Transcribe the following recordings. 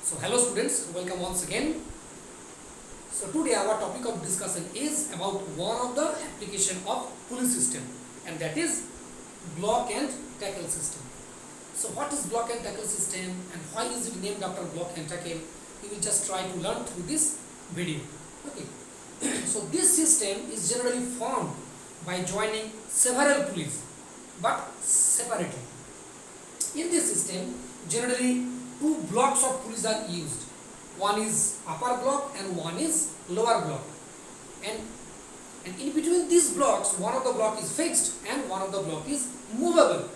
So hello students, welcome once again. So today our topic of discussion is about one of the application of police system, and that is block and tackle system. So what is block and tackle system and why is it named after block and tackle? We will just try to learn through this video. Okay. So this system is generally formed by joining several police but separately. In this system, generally two blocks of police are used. One is upper block and one is lower block. And in between these blocks, one of the block is fixed and one of the block is movable.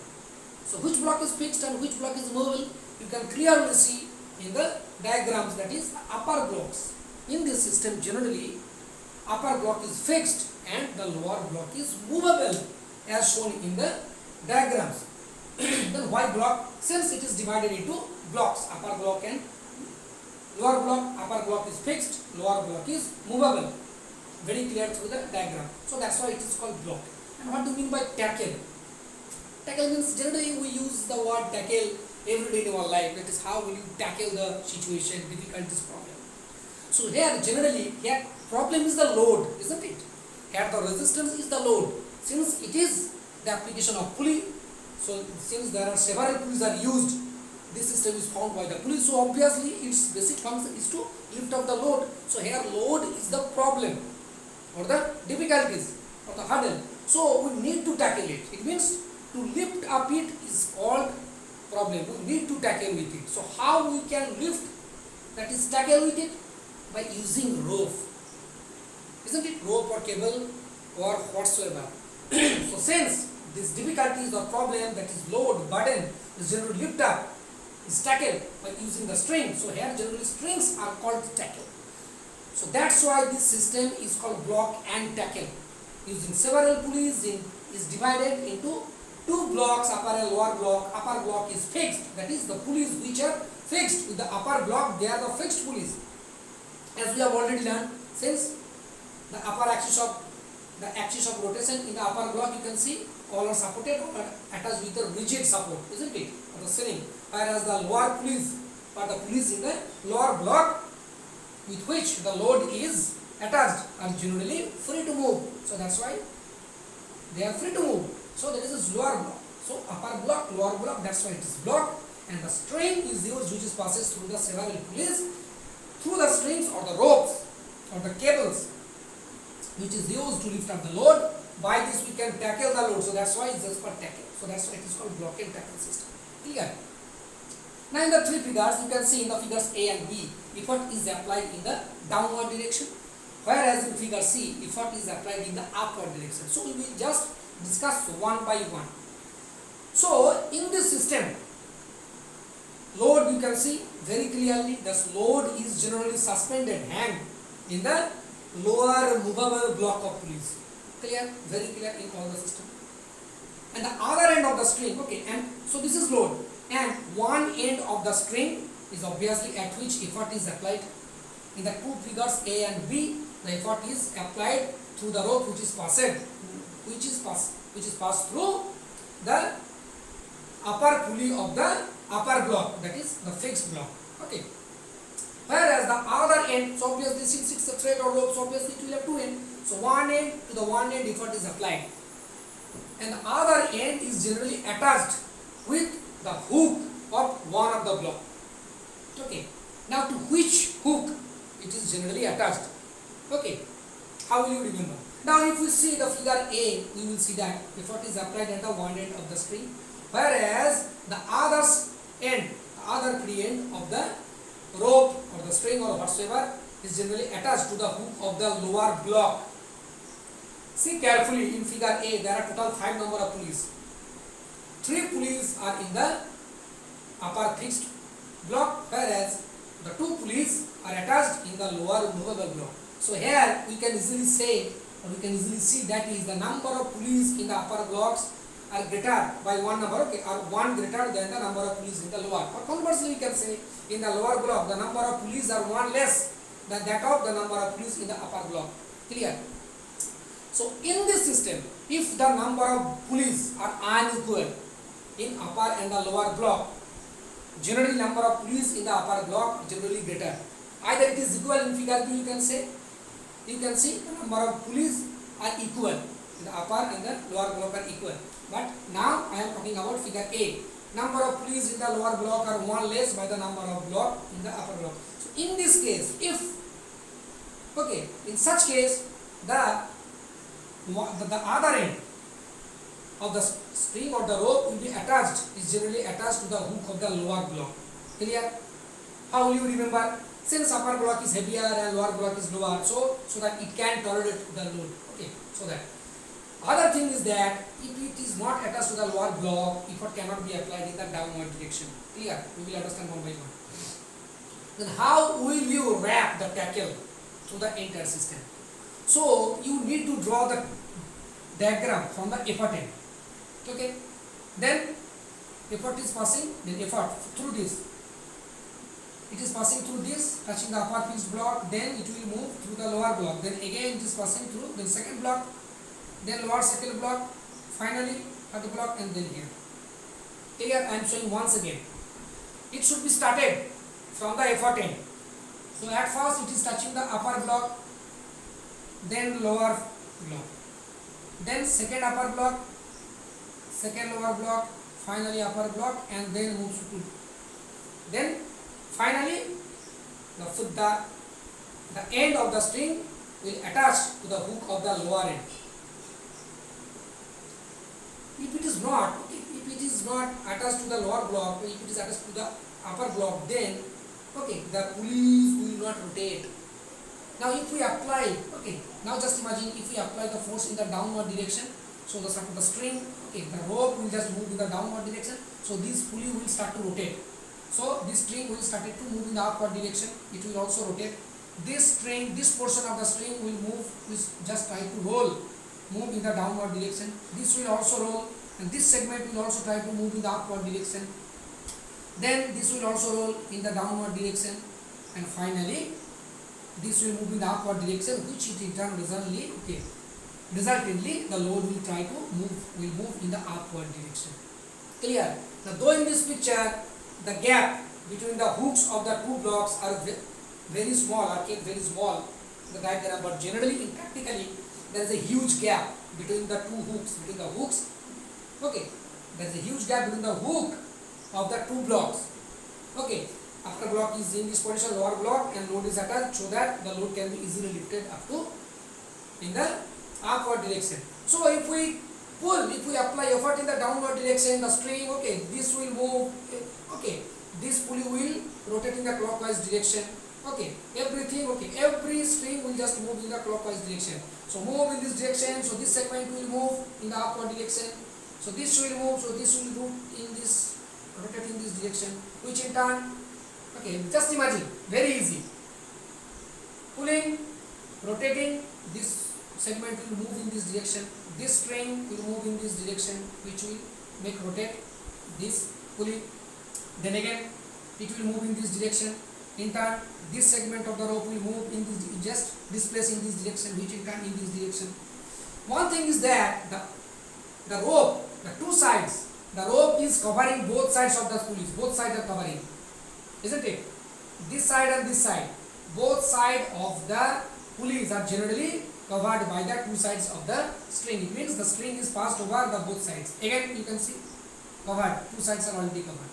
So which block is fixed and which block is movable, you can clearly see in the diagrams, that is the upper blocks. In this system, generally upper block is fixed and the lower block is movable as shown in the diagrams. Then why block? Since it is divided into blocks, upper block and lower block. Upper block is fixed, lower block is movable. Very clear through the diagram. So that's why it is called block. And what do you mean by tackle? Tackle means generally we use the word tackle every day in our life. That is how will you tackle the situation, difficulties, problem. So here problem is the load, isn't it? Here the resistance is the load. Since it is the application of pulley, so since there are several pulleys are used, this system is formed by the pulley. So obviously its basic function is to lift up the load. So here load is the problem or the difficulties or the hurdle. So we need to tackle it. It means to lift up it is called problem. We need to tackle with it. So how we can lift, that is tackle with it? By using rope. Isn't it? Rope or cable or whatsoever. So since this difficulty is the problem, that is load, burden, is generally lift up, is tackled by using the string. So here generally strings are called tackle. So that's why this system is called block and tackle. Using several pulleys is divided into two blocks, upper and lower block. Upper block is fixed, that is the pulleys which are fixed with the upper block, they are the fixed pulleys. As we have already learned, since the upper axis of rotation in the upper block, you can see all are supported or attached with a rigid support, isn't it, or the ceiling, whereas the lower pulleys or the pulleys in the lower block with which the load is attached are generally free to move. So that's why they are free to move. So there is a lower block. So upper block, lower block, that's why it is block. And the string is used which is passes through the several pulleys, through the strings or the ropes or the cables which is used to lift up the load. By this we can tackle the load. So that's why it's just called tackle. So that's why it is called block and tackle system. Clear? Now in the three figures, you can see in the figures A and B, effort is applied in the downward direction, whereas in figure C, effort is applied in the upward direction. So we will just discuss one by one. So in this system, load you can see very clearly, this load is generally suspended, hang in the lower movable block of pulleys. Clear? Very clear in all the system. And the other end of the string, okay, and so this is load, and one end of the string is obviously at which effort is applied. In the two figures A and B, the effort is applied through the rope which is passed through the upper pulley of the upper block, that is the fixed block. Okay. Whereas the other end, so obviously since it's a thread or rope, so obviously it will have two ends. So one end to the one end effort is applied, and the other end is generally attached with the hook of one of the block. Okay. Now to which hook it is generally attached? Okay. How will you remember? Now if we see the figure A, we will see that effort is applied at the one end of the string, whereas the other end, the other free end of the rope or the string or whatsoever is generally attached to the hook of the lower block. See carefully in figure A, there are total 5 number of pulleys. 3 pulleys are in the upper fixed block, whereas the 2 pulleys are attached in the lower movable block. So here we can easily say, or we can easily see, that is the number of pulleys in the upper blocks are greater by one number, okay, or one greater than the number of pulleys in the lower. Or conversely we can say, in the lower block the number of pulleys are one less than that of the number of pulleys in the upper block. Clear? So in this system, if the number of pulleys are unequal in upper and the lower block, generally number of pulleys in the upper block generally greater. Either it is equal in figure B, you can say. You can see the number of pulleys are equal. The upper and the lower block are equal. But now I am talking about figure A. Number of pulleys in the lower block are one less by the number of block in the upper block. So in this case, in such case, the other end of the string or the rope will be attached, is generally attached to the hook of the lower block. Clear? How will you remember? Since upper block is heavier and lower block is lower, so that it can tolerate the load. Okay, so that. Other thing is that if it is not attached to the lower block, effort cannot be applied in the downward direction. Clear? We will understand one by one. Then how will you wrap the tackle through the entire system? So you need to draw the diagram from the effort end. Okay, then effort is passing, then effort through this. It is passing through this, touching the upper fixed block, then it will move through the lower block, then again it is passing through the second block, then lower second block, finally third block, and then here. Here I am showing once again. It should be started from the effort end. So at first it is touching the upper block, then lower block, then second upper block, second lower block, finally upper block, and then moves to then finally the end of the string will attach to the hook of the lower end. If it is not attached to the lower block, if it is attached to the upper block, then the pulleys will not rotate. Now if we apply, now just imagine if we apply the force in the downward direction, so the string, the rope will just move in the downward direction, so this pulley will start to rotate. So this string will start to move in the upward direction, it will also rotate. This string, this portion of the string will move, just try to move in the downward direction. This will also roll, and this segment will also try to move in the upward direction. Then this will also roll in the downward direction, and finally this will move in the upward direction, which in turn resultantly the load will try to move in the upward direction. Clear? Now though in this picture the gap between the hooks of the two blocks are very small, the diagram, but generally in practically there is a huge gap between the two hooks, there is a huge gap between the hook of the two blocks. Upper block is in this position, lower block, and load is attached, so that the load can be easily lifted up to in the upward direction. So if we apply effort in the downward direction, the string, this will move, this pulley will rotate in the clockwise direction, every string will just move in the clockwise direction. So move in this direction, so this segment will move in the upward direction, so this will move, so this will rotate in this direction, which in turn, just imagine, very easy, pulling, rotating, this segment will move in this direction, this string will move in this direction, which will make rotate this pulley, then again it will move in this direction, in turn this segment of the rope will move in this, just displace in this direction, which in turn in this direction. One thing is that the rope, the two sides, the rope is covering both sides of the pulleys, both sides are covering, isn't it? This side and this side, both sides of the pulleys are generally covered by the two sides of the string. It means the string is passed over the both sides. Again you can see covered, two sides are already covered.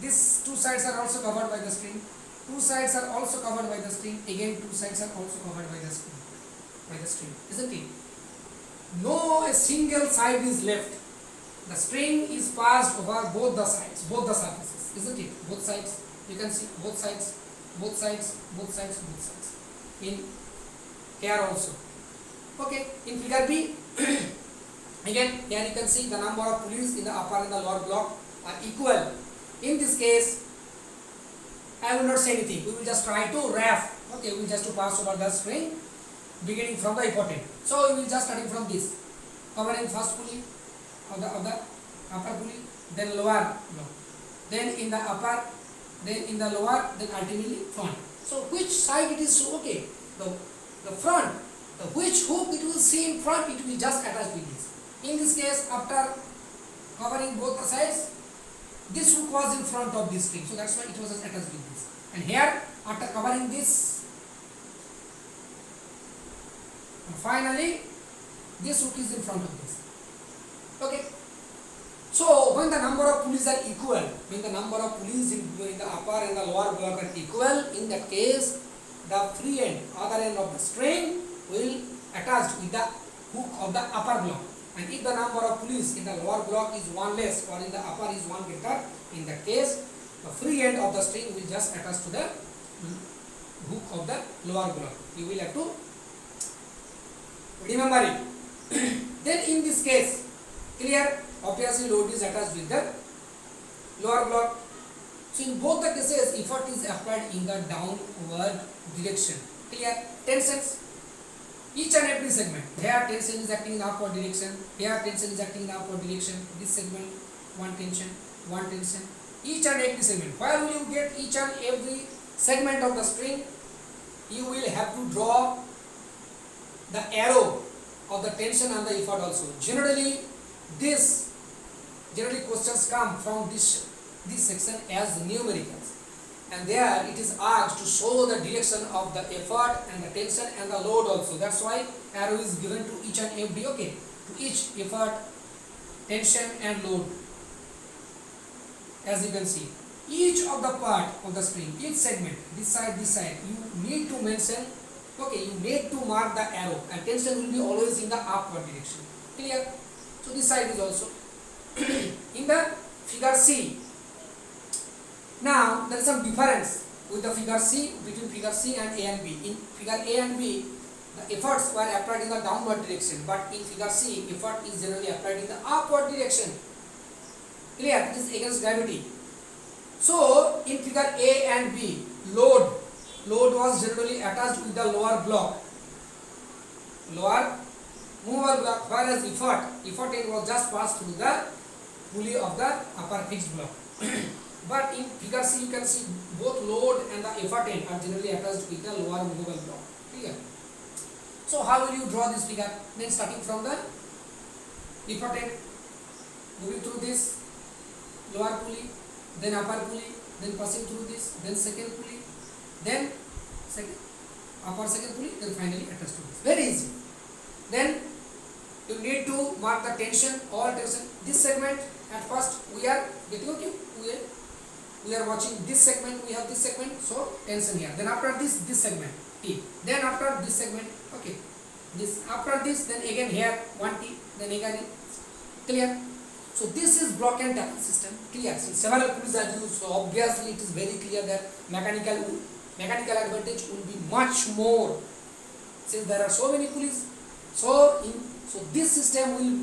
These two sides are also covered by the string. Two sides are also covered by the string. Again two sides are also covered by the string. Isn't it? No a single side is left. The string is passed over both the sides, both the surfaces. Isn't it? Both sides. You can see both sides, both sides, both sides, both sides. In here also. In figure B, again here you can see the number of pulleys in the upper and the lower block are equal. In this case, I will not say anything. We will just try to wrap. We will just to pass over the string, beginning from the important. So we will just starting from this, covering first pulley of the upper pulley, then lower block, then in the upper, then in the lower, then ultimately front. So which side it is? So the front, which hook it will see in front, it will just attach with this. In this case, after covering both the sides, this hook was in front of this string, so that's why it was attached with this. And here, after covering this, and finally this hook is in front of this. Okay. So when the number of pulleys are equal, when the number of pulleys in the upper and the lower block are equal, in that case the free end, other end of the string will attach with the hook of the upper block. And if the number of pulleys in the lower block is one less or in the upper is one greater, in that case the free end of the string will just attach to the hook of the lower block. You will have to remember it. Then in this case, clear, obviously load is attached with the lower block. So in both the cases, effort is applied in the downward direction. Clear? Tensions. Each and every segment. Here tension is acting in upward direction. Here tension is acting in upward direction. This segment, one tension, one tension. Each and every segment. Where will you get each and every segment of the string? You will have to draw the arrow of the tension and the effort also. Generally questions come from this section as numericals, and there it is asked to show the direction of the effort and the tension and the load also. That's why arrow is given to each and every, okay, to each effort, tension and load. As you can see, each of the part of the string, each segment, this side, you need to mention, okay, you need to mark the arrow, and tension will be always in the upward direction. Clear? So this side is also in the figure C. Now there is some difference with the figure C, between figure C and A and B. In figure A and B, the efforts were applied in the downward direction, but in figure C, effort is generally applied in the upward direction. Clear? It is against gravity. So in figure A and B, load was generally attached with the lower block, lower mover block, whereas effort end was just passed through the pulley of the upper fixed block. But in figure C, you can see both load and the effort end are generally attached with the lower movable block. Clear? So how will you draw this figure? Then starting from the effort end, moving through this lower pulley, then upper pulley, then passing through this, then second pulley, then upper second pulley, then finally attached to this. Very easy. Then you need to mark the tension, all tension. This segment, at first we are getting, okay, we are watching this segment, we have this segment, so tension here. Then after this segment, T. Then after this segment, okay, this, after this, then again here, 1 T, then again, clear? So this is block and tackle system. Clear? Since several pulleys are used, so obviously it is very clear that mechanical advantage will be much more, since there are so many pulleys. So this system will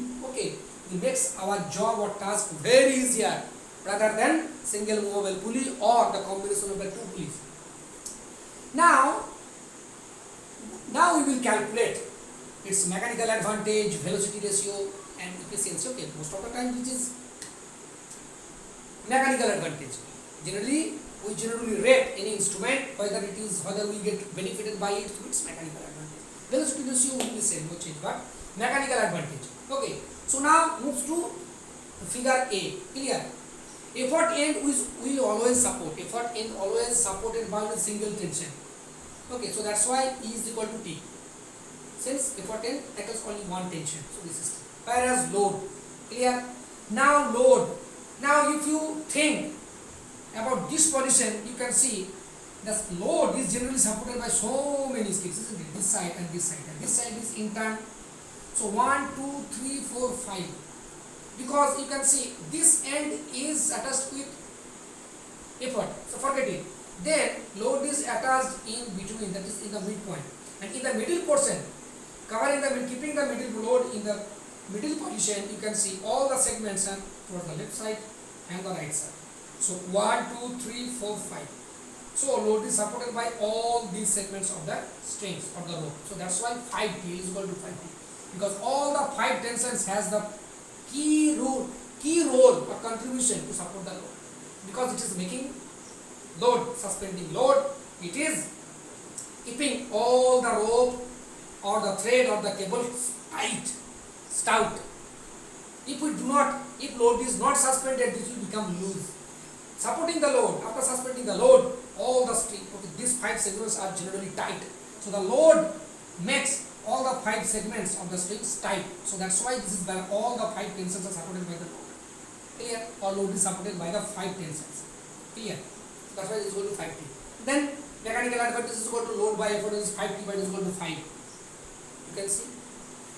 makes our job or task very easier rather than single movable pulley or the combination of the two pulleys. Now we will calculate its mechanical advantage, velocity ratio and efficiency. Okay, most of the time which is mechanical advantage. We generally rate any instrument whether we get benefited by it through its mechanical advantage. Velocity ratio will be same, no change, but mechanical advantage. Okay, so now moves to figure A. Clear? Effort end will always support. Effort end always supported by a single tension. Okay, so that's why E is equal to T. Since effort end tackles only one tension, so this is T. Whereas load. Clear? Now load. Now if you think about this position, you can see the load is generally supported by so many scales, isn't it? This side and this side, and this side is in turn. So 1, 2, 3, 4, 5. Because you can see this end is attached with effort, so forget it. Then load is attached in between, that is in the midpoint, and in the middle portion, keeping the middle load in the middle position, you can see all the segments are towards the left side and the right side. So 1, 2, 3, 4, 5. So load is supported by all these segments of the strings of the rope. So that's why 5T is equal to 5T, because all the 5 tensions has the key role or contribution to support the load, because it is making load, suspending load, it is keeping all the rope or the thread or the cable tight, stout. If load is not suspended, this will become loose. supporting the load, after suspending the load, all the string, okay, these 5 segments are generally tight. So the load makes all the 5 segments of the strings tight. So that's why this is where all the 5 tensions are supported by the load. Clear? Or load is supported by the 5 tensions. Clear? So that's why it is equal to 5T. Then mechanical advantage is equal to load by effort is 5T by is equal to 5. You can see.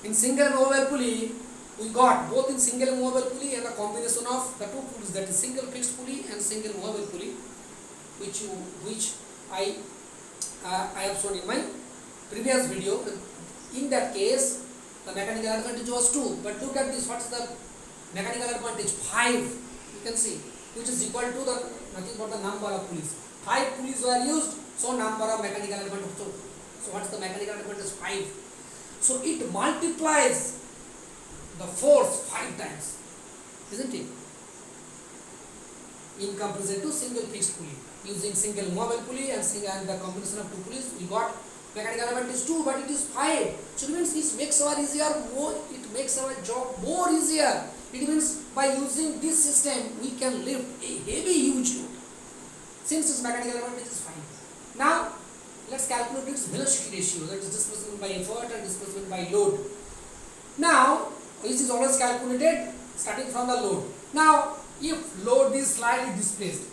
In single movable pulley, we got both in single movable pulley and a combination of the 2 pulleys, that is single fixed pulley and single movable pulley, which I have shown in my previous video. In that case, the mechanical advantage was 2, but look at this. What is the mechanical advantage? 5. You can see, which is equal to the nothing but the number of pulleys. 5 pulleys were used, so number of mechanical advantage. So what is the mechanical advantage? 5. So it multiplies the force 5 times, isn't it? In comparison to single fixed pulley. Using single movable pulley and the combination of 2 pulleys, we got mechanical advantage 2, but it is 5. So it means this makes our it makes our job more easier. It means by using this system, we can lift a heavy, huge load. Since its mechanical advantage is 5. Now, let's calculate its velocity ratio, that is displacement by effort and displacement by load. Now, this is always calculated starting from the load. Now, if load is slightly displaced,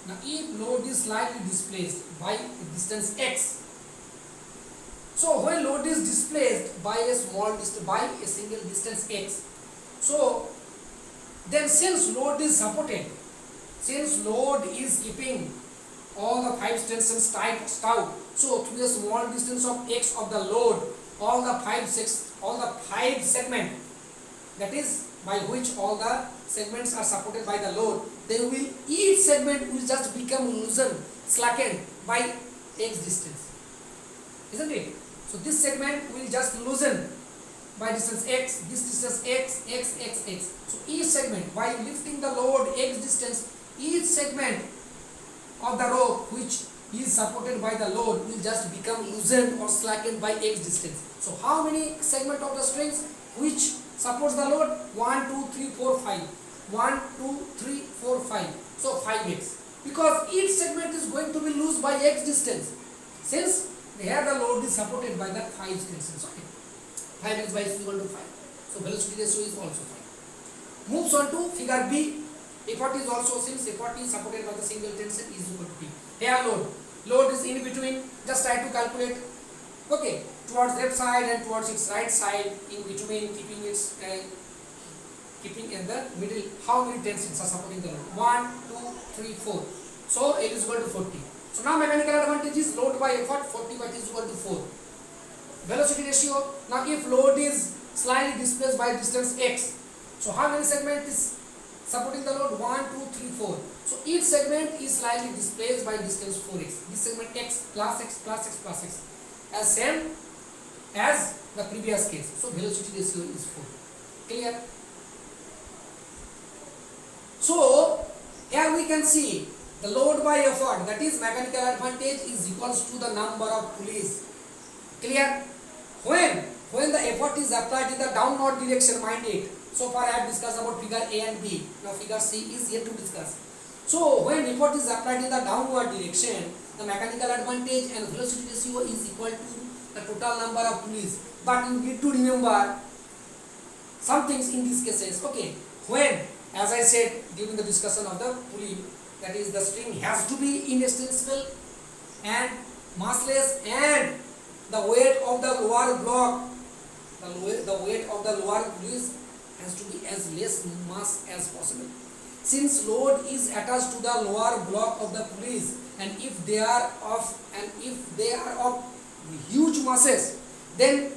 by a distance x, so when load is displaced by a single distance x, so then since load is supported, since load is keeping all the 5 tensions tight, so through a small distance of x of the load, all the 5 segment, that is by which all the segments are supported by the load, each segment will just become loosened, slackened by x distance, isn't it? So this segment will just loosen by distance x, this distance x. So each segment, by lifting the load x distance, each segment of the rope which is supported by the load will just become loosened or slackened by x distance. So how many segment of the strings which supports the load? 1, 2, 3, 4, 5. 1, 2, 3, 4, 5. So 5x. Because each segment is going to be loose by x distance. Since here the load is supported by the 5 tensions. Okay. 5x by is equal to 5. So velocity ratio is also 5. Moves on to figure B. Effort is also, since effort is supported by the single tension, is equal to P. Here load is in between. Just try to calculate. Okay, towards left side and towards its right side, in between, keeping in the middle. How many tensions are supporting the load? 1, 2, 3, 4. So L is equal to 40. So now mechanical advantage is load by effort, 40 by T is equal to 4. Velocity ratio. Now if load is slightly displaced by distance x, so how many segment is supporting the load? 1, 2, 3, 4. So each segment is slightly displaced by distance 4x. This segment x plus x plus x plus x, as same as the previous case. So velocity ratio is 4. Clear? So here we can see the load by effort, that is mechanical advantage, is equals to the number of pulleys. Clear? When the effort is applied in the downward direction, mind it. So far I have discussed about figure A and B. Now figure C is yet to discuss. So when effort is applied in the downward direction, the mechanical advantage and velocity ratio is equal to the total number of pulleys. But you need to remember some things in these cases. Okay, when, as I said during the discussion of the pulley, that is the string has to be inextensible and massless, and the weight of the lower block, the weight of the lower pulleys has to be as less mass as possible. Since load is attached to the lower block of the pulleys, and if they are of huge masses, then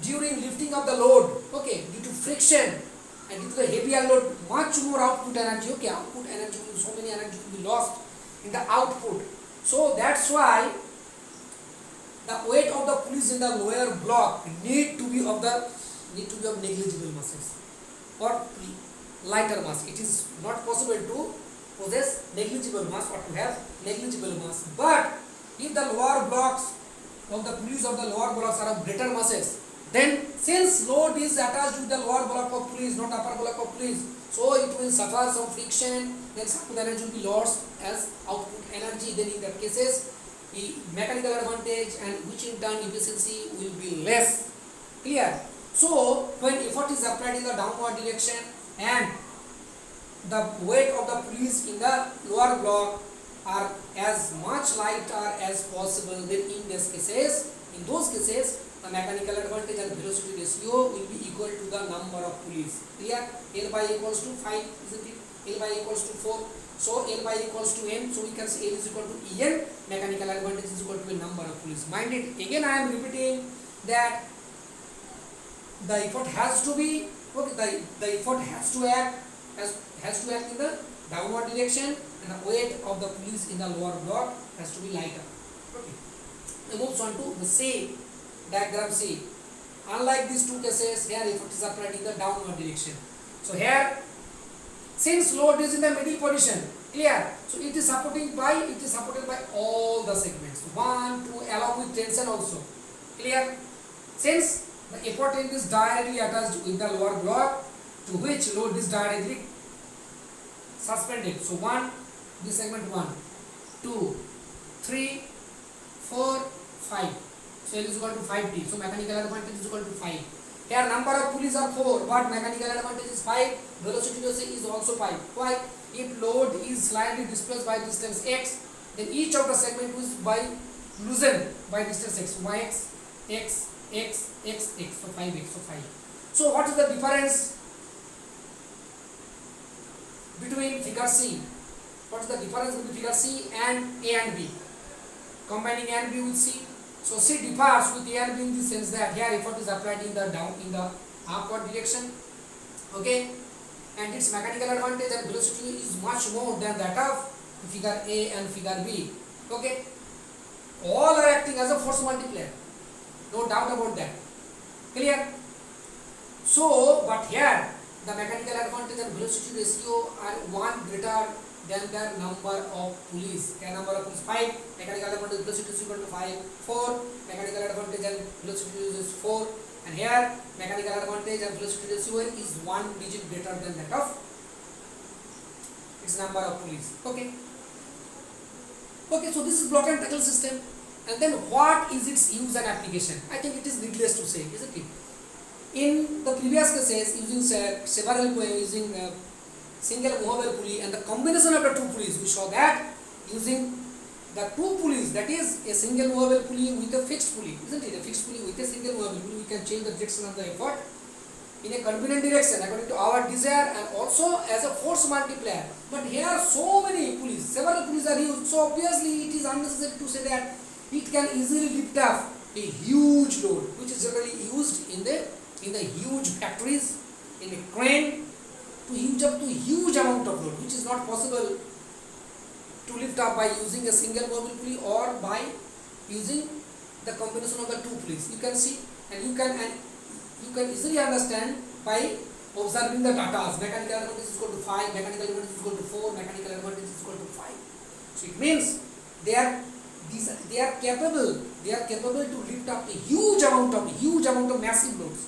during lifting of the load, okay, due to friction and due to the heavier load, much more output energy, okay, so many energy will be lost in the output. So that's why the weight of the pulleys in the lower block need to be of negligible masses or lighter mass. It is not possible to possess negligible mass or to have negligible mass. But if the lower blocks of the pulleys of the lower blocks are of greater masses, Then since load is attached with the lower block of police, not upper block of police, so it will suffer some friction, then some energy will be lost as output energy. Then in that cases, the mechanical advantage and which in turn efficiency will be less. Clear? So when effort is applied in the downward direction and the weight of the police in the lower block are as much lighter as possible, then in those cases, the mechanical advantage and velocity ratio will be equal to the number of pulleys. Clear? L by equals to 5, isn't it? L by equals to 4. So L by equals to N. So we can say L is equal to En. Mechanical advantage is equal to a number of pulleys. Mind it. Again, I am repeating that the effort has to be okay. The effort has to act in the downward direction, and the weight of the pulleys in the lower block has to be lighter. Okay. It moves on to the C diagram C. Unlike these two cases, here effort is applied in the downward direction. So here, since load is in the middle position, clear? So it is supported by all the segments, 1, 2, along with tension also. Clear? Since the effort end is directly attached with the lower block, to which load is directly suspended. So 1, this segment 1, 2, 3, 4, 5. So L is equal to 5T. So mechanical advantage is equal to 5. Here number of pulleys are 4, but mechanical advantage is 5. Velocity is also 5. Why? If load is slightly displaced by distance x, then each of the segment is loosened by distance x. Yx, x, x, x, x. So 5x. So 5. So what is the difference between figure C? What is the difference between figure C and A and B? Combining A and B with C. So C differs with A and B in the sense that here effort is applied in the upward direction. Okay, and its mechanical advantage and velocity is much more than that of figure A and figure B. Okay, all are acting as a force multiplier. No doubt about that. Clear? So, but here the mechanical advantage and velocity ratio are 1 greater than the number of pulleys. Here number of pulleys 5, mechanical advantage velocity is equal to 5, 4, mechanical advantage and velocity is 4, and here mechanical advantage and velocity ratio is 1 digit greater than that of its number of pulleys. Okay. Okay, so this is block and tackle system. And then what is its use and application? I think it is needless to say, isn't it? In the previous cases, using single movable pulley and the combination of the two pulleys, we saw that using the two pulleys, that is a single movable pulley with a fixed pulley, isn't it? A fixed pulley with a single movable pulley, we can change the direction of the effort in a convenient direction according to our desire and also as a force multiplier. But here so many pulleys, several pulleys are used, so obviously it is unnecessary to say that it can easily lift up a huge load, which is generally used in the huge factories, in a crane, to hinge up to huge amount of load, which is not possible to lift up by using a single movable pulley or by using the combination of the two pulleys. You can see and you can easily understand by observing the datas. Mechanical advantage is equal to 5, mechanical advantage is equal to 4, mechanical advantage is equal to 5. So it means they are capable to lift up a huge amount of massive loads,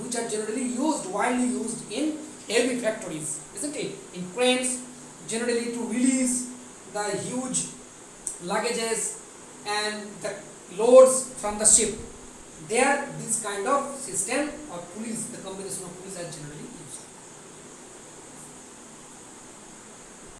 which are generally widely used in heavy factories, isn't it? In cranes, generally to release the huge luggages and the loads from the ship. There, this kind of system or pulleys, the combination of pulleys are generally